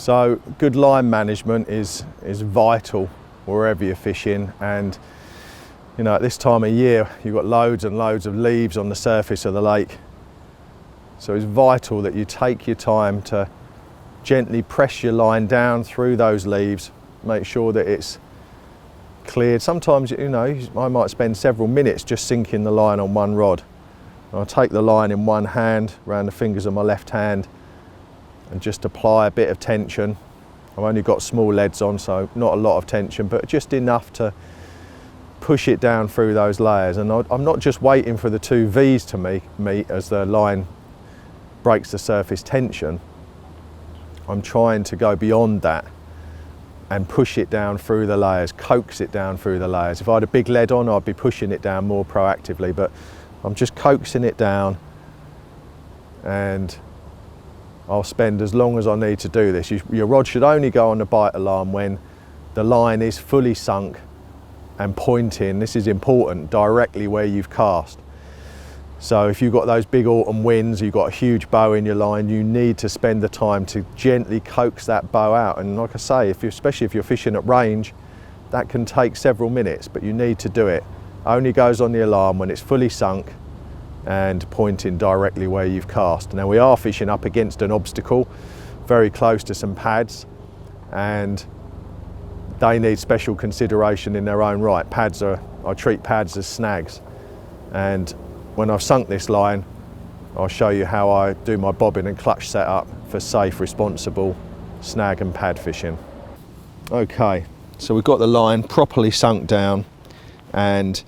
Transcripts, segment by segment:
So good line management is vital wherever you're fishing, and you know, at this time of year you've got loads and loads of leaves on the surface of the lake. So it's vital that you take your time to gently press your line down through those leaves, make sure that it's cleared. Sometimes, you know, I might spend several minutes just sinking the line on one rod. I'll take the line in one hand around the fingers of my left hand and just apply a bit of tension. I've only got small leads on, so not a lot of tension, but just enough to push it down through those layers. And I'm not just waiting for the two V's to meet as the line breaks the surface tension. I'm trying to go beyond that and push it down through the layers, coax it down through the layers. If I had a big lead on, I'd be pushing it down more proactively, but I'm just coaxing it down, and I'll spend as long as I need to do this. Your rod should only go on the bite alarm when the line is fully sunk and pointing, this is important, directly where you've cast. So if you've got those big autumn winds, you've got a huge bow in your line, you need to spend the time to gently coax that bow out. And like I say, especially if you're fishing at range, that can take several minutes, but you need to do it. Only goes on the alarm when it's fully sunk and pointing directly where you've cast. Now we are fishing up against an obstacle, very close to some pads, and they need special consideration in their own right. I treat pads as snags, and when I've sunk this line, I'll show you how I do my bobbin and clutch setup for safe, responsible snag and pad fishing. Okay, so we've got the line properly sunk down, and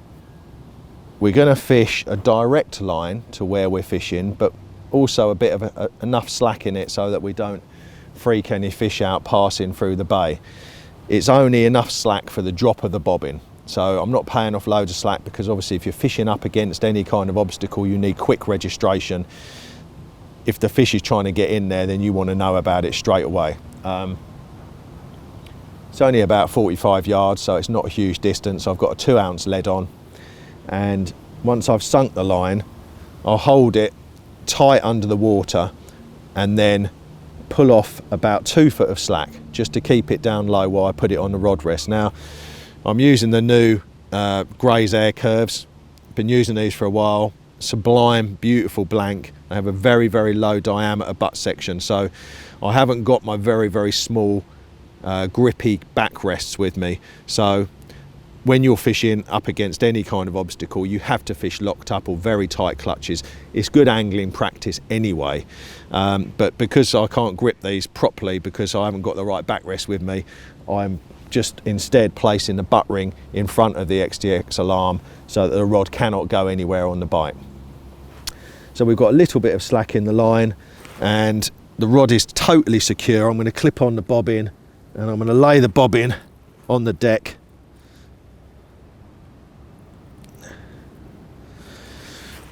we're going to fish a direct line to where we're fishing, but also a bit of enough slack in it so that we don't freak any fish out passing through the bay. It's only enough slack for the drop of the bobbin. So I'm not paying off loads of slack, because obviously if you're fishing up against any kind of obstacle, you need quick registration. If the fish is trying to get in there, then you want to know about it straight away. It's only about 45 yards, so it's not a huge distance. I've got a 2-ounce lead on, and once I've sunk the line, I'll hold it tight under the water and then pull off about 2 foot of slack just to keep it down low while I put it on the rod rest. Now, I'm using the new Graze air curves. Been using these for a while. Sublime, beautiful blank. They have a very, very low diameter butt section, so I haven't got my very, very small grippy backrests with me. So when you're fishing up against any kind of obstacle, you have to fish locked up or very tight clutches. It's good angling practice anyway, but because I can't grip these properly because I haven't got the right backrest with me, I'm just instead placing the butt ring in front of the 𝗲𝗄𝗃 alarm so that the rod cannot go anywhere on the bite. So we've got a little bit of slack in the line, and the rod is totally secure. I'm going to clip on the bobbin, and I'm going to lay the bobbin on the deck.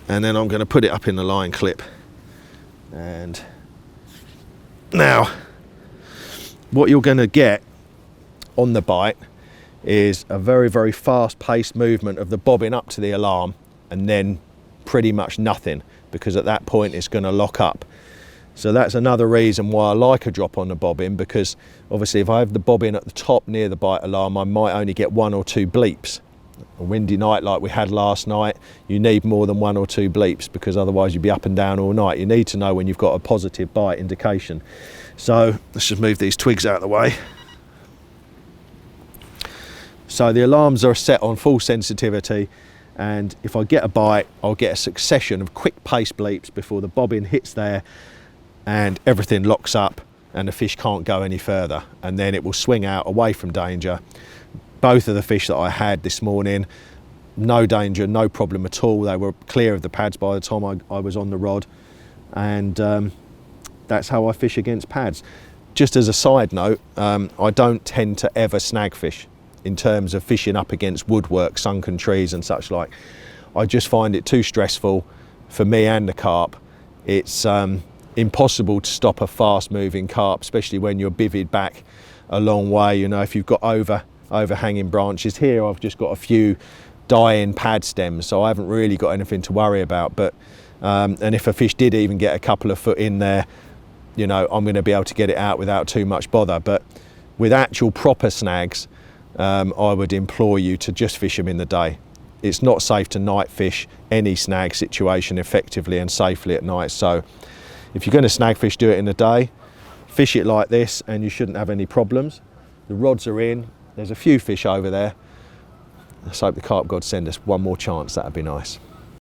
And then I'm going to put it up in the line clip. And now what you're going to get on the bite is a very, very fast paced movement of the bobbin up to the alarm, and then pretty much nothing, because at that point it's going to lock up. So that's another reason why I like a drop on the bobbin, because obviously if I have the bobbin at the top near the bite alarm, I might only get 1 or 2 bleeps. A windy night like we had last night, you need more than 1 or 2 bleeps, because otherwise you'd be up and down all night. You need to know when you've got a positive bite indication. So let's just move these twigs out of the way. So the alarms are set on full sensitivity, and if I get a bite, I'll get a succession of quick pace bleeps before the bobbin hits there and everything locks up and the fish can't go any further, and then it will swing out away from danger. Both of the fish that I had this morning, no danger, no problem at all. They were clear of the pads by the time I was on the rod, and that's how I fish against pads. Just as a side note, I don't tend to ever snag fish in terms of fishing up against woodwork, sunken trees and such like. I just find it too stressful for me and the carp. It's impossible to stop a fast moving carp, especially when you're bivvied back a long way. You know, if you've got overhanging branches. Here I've just got a few dying pad stems, so I haven't really got anything to worry about. But and if a fish did even get a couple of foot in there, you know, I'm going to be able to get it out without too much bother. But with actual proper snags, I would implore you to just fish them in the day. It's not safe to night fish any snag situation effectively and safely at night. So if you're going to snag fish, do it in the day. Fish it like this and you shouldn't have any problems. The rods are in, there's a few fish over there. Let's hope the carp god send us one more chance, that'd be nice.